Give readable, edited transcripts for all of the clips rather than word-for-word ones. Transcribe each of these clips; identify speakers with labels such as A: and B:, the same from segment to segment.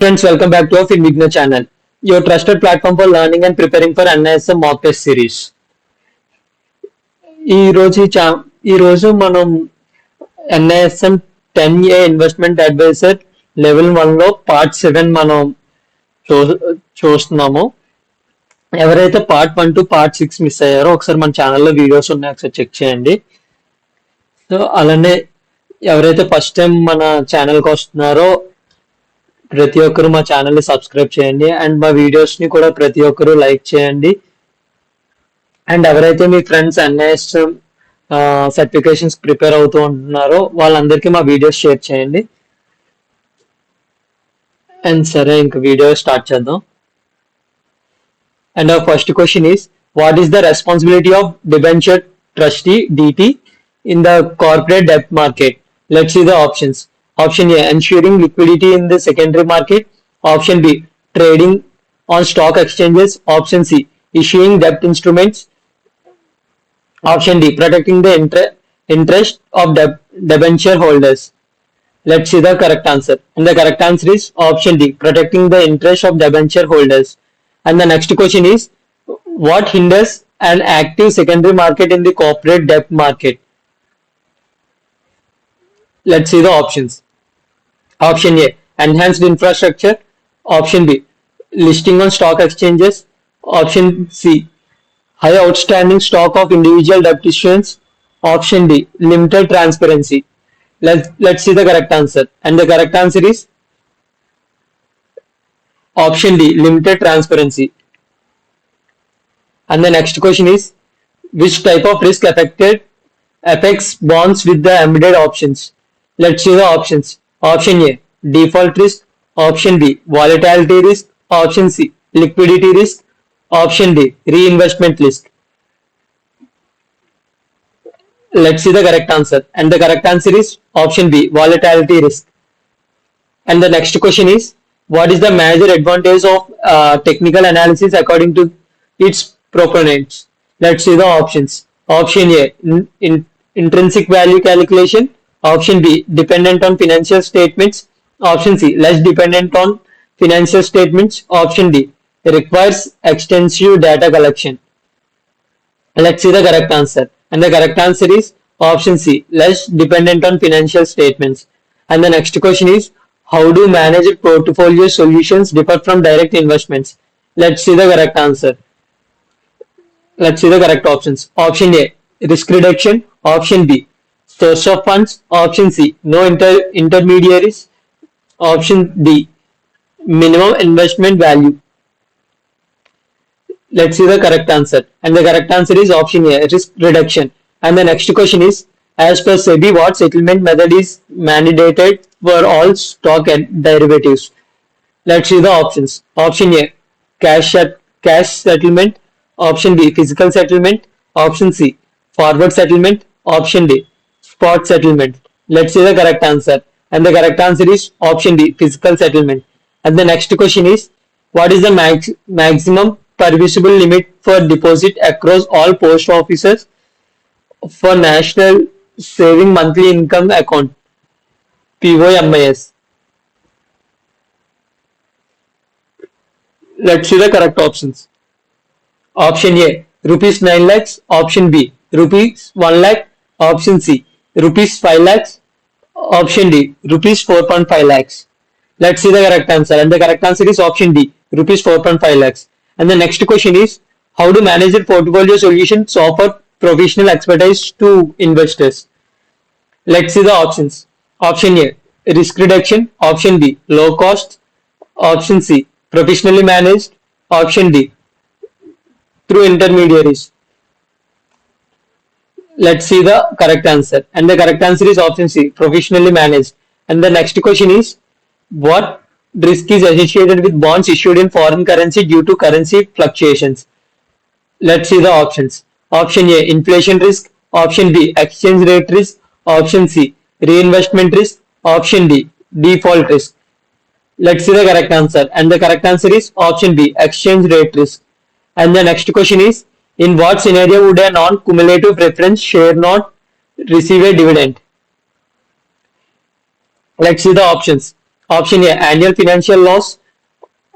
A: Friends, welcome back to our Finvigna channel, your trusted platform for learning and preparing for NISM mock test series. ఈ రోజు మనం NISM 10A investment advisor level 1 లో part 7 మనం చూస్తున్నాము. ఎవరైతే part 1 to part 6 miss అయ్యారో ఒకసారి మన ఛానల్లో వీడియోస్ ఉన్నాయి, ఒకసారి చెక్ చేయండి. సో అలానే ఎవరైతే ఫస్ట్ టైం మన ఛానల్కి వస్తున్నారో ప్రతి ఒక్కరు మా ఛానల్ని సబ్స్క్రైబ్ చేయండి అండ్ మా వీడియోస్ని కూడా ప్రతి ఒక్కరు లైక్ చేయండి. అండ్ ఎవరైతే మీ ఫ్రెండ్స్ ఎన్ఐఎస్ సర్టిఫికేషన్స్ ప్రిపేర్ అవుతూ ఉంటున్నారో వాళ్ళందరికీ మా వీడియోస్ షేర్ చేయండి. అండ్ సరే, ఇంక వీడియో స్టార్ట్ చేద్దాం. And hour first question is, what is the responsibility of debenture trustee DT in the corporate debt market? Let's see the options. Option A, ensuring liquidity in the secondary market. Option B, trading on stock exchanges. Option C, issuing debt instruments. Option D, protecting the interest of debenture holders. Let's see the correct answer. And the correct answer is option D, protecting the interest of debenture holders. And the next question is, what hinders an active secondary market in the corporate debt market? Let's see the options. Option A, enhanced infrastructure. Option B, listing on stock exchanges. Option C, high outstanding stock of individual debt issuance. Option D, limited transparency. Let's see the correct answer. And the correct answer is option D, limited transparency. And the next question is, which type of risk affects bonds with the embedded options? Let's see the options. Option A, default risk. Option B, volatility risk. Option C, liquidity risk. Option D, reinvestment risk. Let's see the correct answer. And the correct answer is option B, volatility risk. And the next question is, what is the major advantage of technical analysis according to its proponents? Let's see the options. Option A, intrinsic value calculation. Option B, dependent on financial statements. Option C, less dependent on financial statements. Option D, requires extensive data collection. Let's see the correct answer. And the correct answer is option C, less dependent on financial statements. And the next question is, how do managed portfolio solutions differ from direct investments? Let's see the correct answer. Let's see the correct options. Option A, risk reduction. Option B, source of funds. Option C, no intermediaries. Option D, minimum investment value. Let's see the correct answer. And the correct answer is option A, risk reduction. And the next question is, as per SEBI, what settlement method is mandated for all stock and derivatives? Let's see the options. Option A, cash settlement. Option B, physical settlement. Option C, forward settlement. Option D, spot settlement. Let's see the correct answer. And the correct answer is option D, physical settlement. And the next question is, what is the maximum permissible limit for deposit across all post offices for National Saving Monthly Income Account, POMIS? Let's see the correct options. Option A, rupees 9 lakhs. Option B, rupees 1 lakh. Option C, rupees 5 lakhs. Option D, rupees 4.5 lakhs. Let's see the correct answer. And the correct answer is option D, rupees 4.5 lakhs. And the next question is, how do managed portfolio solutions offer professional expertise to investors? Let's see the options. Option A, risk reduction. Option B, low cost. Option C, professionally managed. Option D, through intermediaries. Let's see the correct answer. And the correct answer is option C, professionally managed. And the next question is, what risk is associated with bonds issued in foreign currency due to currency fluctuations? Let's see the options. Option A, inflation risk. Option B, exchange rate risk. Option C, reinvestment risk. Option D, default risk. Let's see the correct answer. And the correct answer is option B, exchange rate risk. And the next question is, in what scenario would a non-cumulative preference share not receive a dividend? Let's see the options. Option A, annual financial loss.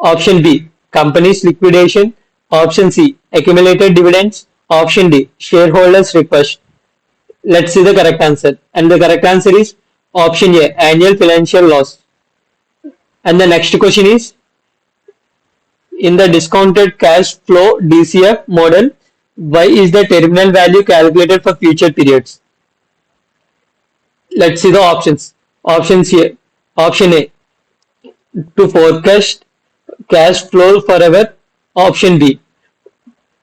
A: Option B, company's liquidation. Option C, accumulated dividends. Option D, shareholders request. Let's see the correct answer. And the correct answer is option A, annual financial loss. And the next question is, in the discounted cash flow DCF model, why is the terminal value calculated for future periods? Let's see the options. Options here. Option A, to forecast cash flow forever. Option B,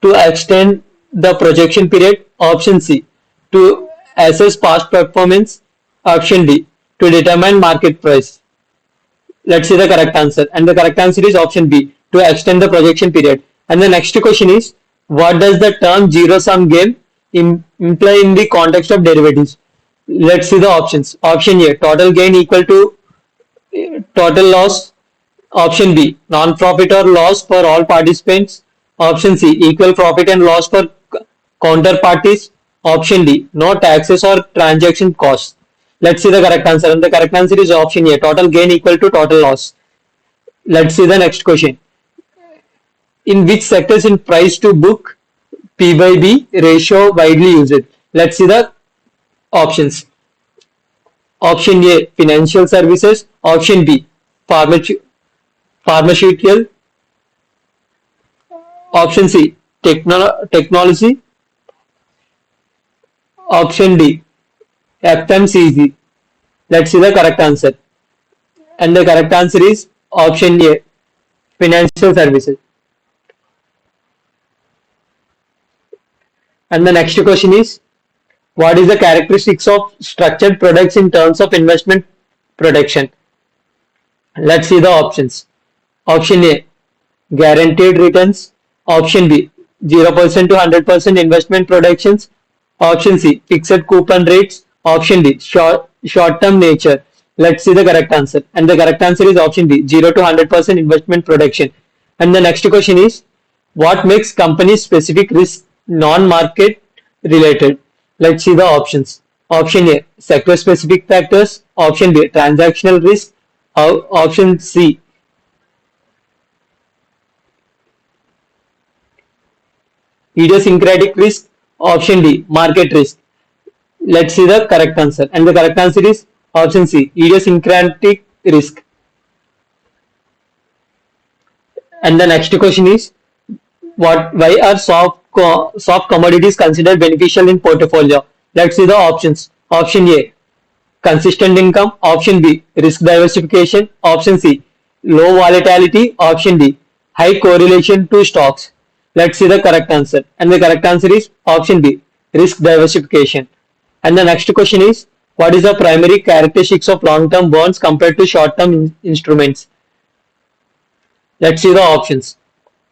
A: to extend the projection period. Option C, to assess past performance. Option D, to determine market price. Let's see the correct answer. And the correct answer is option B, to extend the projection period. And the next question is, what does the term zero sum game imply in the context of derivatives? Let's see the options. Option A, total gain equal to total loss. Option B, non-profit or loss for all participants. Option C, equal profit and loss for counterparties. Option D, no taxes or transaction costs. Let's see the correct answer. And the correct answer is option A, total gain equal to total loss. Let's see the next question. In which sectors in price to book P by B ratio widely used? Let's see the options. Option A, financial services. Option B, pharmaceutical. Option C, technology. Option D, FMCG. Let's see the correct answer. And the correct answer is option A, financial services. And the next question is, what is the characteristics of structured products in terms of investment protection? Let's see the options. Option A, guaranteed returns. Option B, 0% to 100% investment protections. Option C, fixed coupon rates. Option D, short-term nature. Let's see the correct answer. And the correct answer is option D, 0 to 100% investment protection. And the next question is, what makes company specific risk non-market related? Let's see the options. Option A, sector specific factors. Option B, transactional risk. Option C, idiosyncratic risk. Option D, market risk. Let's see the correct answer. And the correct answer is option C, idiosyncratic risk. And the next question is, why are soft commodities considered beneficial in portfolio? Let's see the options. Option A, consistent income. Option B, risk diversification. Option C, low volatility. Option D, high correlation to stocks. Let's see the correct answer. And the correct answer is option B, risk diversification. And the next question is, what is the primary characteristics of long-term bonds compared to short-term instruments? Let's see the options.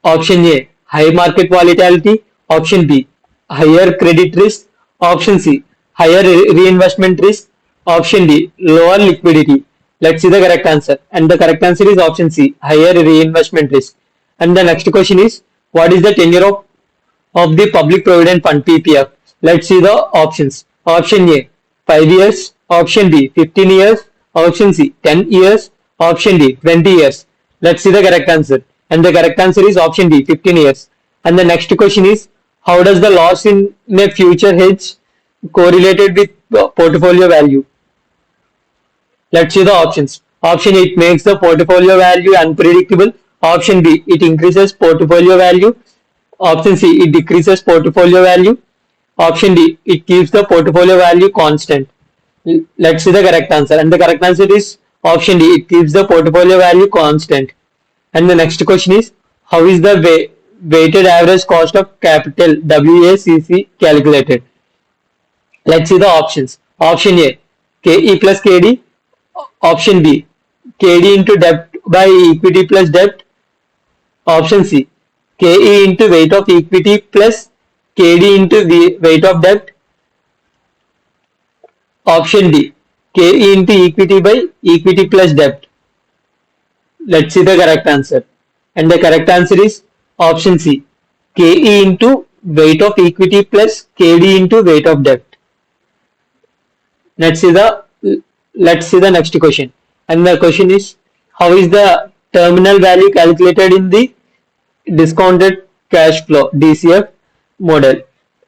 A: Option A, high market volatility. Option B, higher credit risk. Option C, higher reinvestment risk. Option D, lower liquidity. Let's see the correct answer. And the correct answer is option C, higher reinvestment risk. And the next question is, what is the tenure of the Public Provident Fund PPF? Let's see the options. Option A, 5 years. Option B, 15 years. Option C, 10 years. Option D, 20 years. Let's see the correct answer. And the correct answer is option D, 15 years. And the next question is, how does the loss in a future hedge correlated with portfolio value? Let's see the options. Option A, it makes the portfolio value unpredictable. Option B, it increases portfolio value. Option C, it decreases portfolio value. Option D, it keeps the portfolio value constant. Let's see the correct answer. And the correct answer is option D, it keeps the portfolio value constant. And the next question is, how is the weighted average cost of capital WACC calculated? Let's see the options. Option A, KE plus KD. Option B, KD into debt by equity plus debt. Option C, KE into weight of equity plus KD into the weight of debt. Option D, KE into equity by equity plus debt. Let's see the correct answer. And the correct answer is option C, KE into weight of equity plus KD into weight of debt. Let's see the next question. And the question is, How is the terminal value calculated in the discounted cash flow DCF model?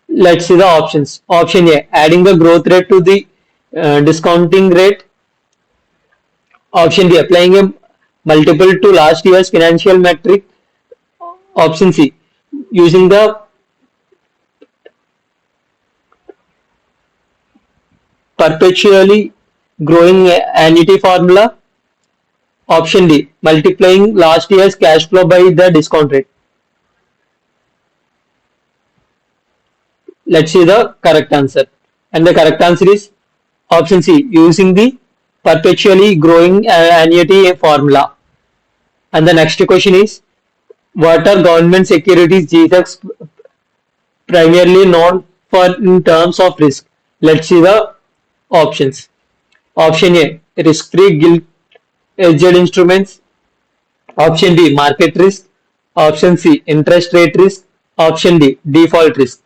A: Let's see the options. Option A, adding the growth rate to the discounting rate. Option B, applying a multiple to last year's financial metric. Option C, using the perpetually growing annuity formula. Option D, multiplying last year's cash flow by the discount rate. Let's see the correct answer. And the correct answer is option C, using the perpetually growing annuity formula. And the next question is, what are government securities GSECs primarily known for in terms of risk? Let's see the options. Option A, risk-free gilt-edged instruments. Option B, market risk. Option C, interest rate risk. Option D, default risk.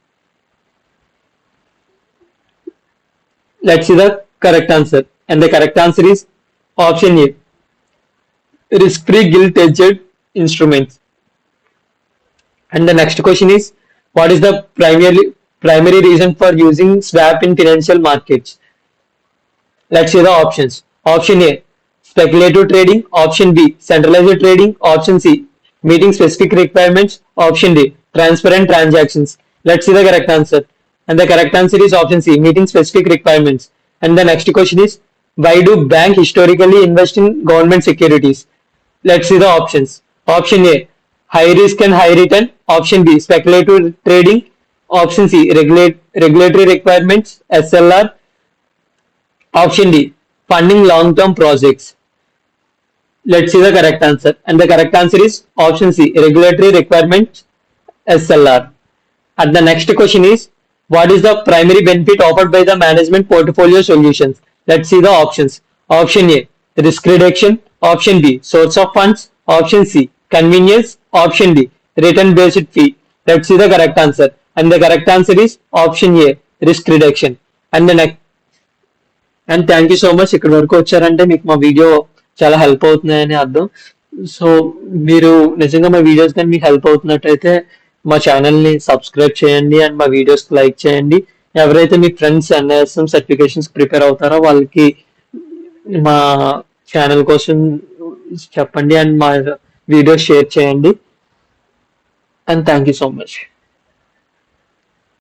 A: Let's see the correct answer. And the correct answer is option A, risk-free gilt-edged instruments. And the next question is, what is the primary reason for using swap in financial markets? Let's see the options. Option A, speculative trading. Option B, centralized trading. Option C, meeting specific requirements. Option D, transparent transactions. Let's see the correct answer. And the correct answer is option C, meeting specific requirements. And the next question is, why do banks historically invest in government securities? Let's see the options. Option A, high risk and high return. Option B, speculative trading. Option C, regulatory requirements, SLR. Option D, funding long-term projects. Let's see the correct answer. And the correct answer is option C, regulatory requirements, SLR. And the next question is, what is the primary benefit offered by the management portfolio solutions? Let's see the options. Option A, risk reduction. Option B, source of funds. Option C, convenience. Option D, return-based fee. Let's see the correct answer. And the correct answer is option A, risk reduction. And the next. And thank you so much. ఇక్కడ వరకు వచ్చారంటే మీకు మా video చాలా help అవుతున్నాయని అర్థం. So మీరు నిజంగా మా వీడియోస్ కానీ మీకు హెల్ప్ అవుతున్నట్టయితే మా ఛానల్ని సబ్స్క్రైబ్ చేయండి అండ్ మా వీడియోస్కి లైక్ చేయండి. ఎవరైతే మీ ఫ్రెండ్స్ ఎన్ఎస్ఎం సర్టిఫికేషన్స్ ప్రిపేర్ అవుతారో వాళ్ళకి మా ఛానల్ కోసం చెప్పండి అండ్ మా వీడియోస్ షేర్ చేయండి. And thank you so much.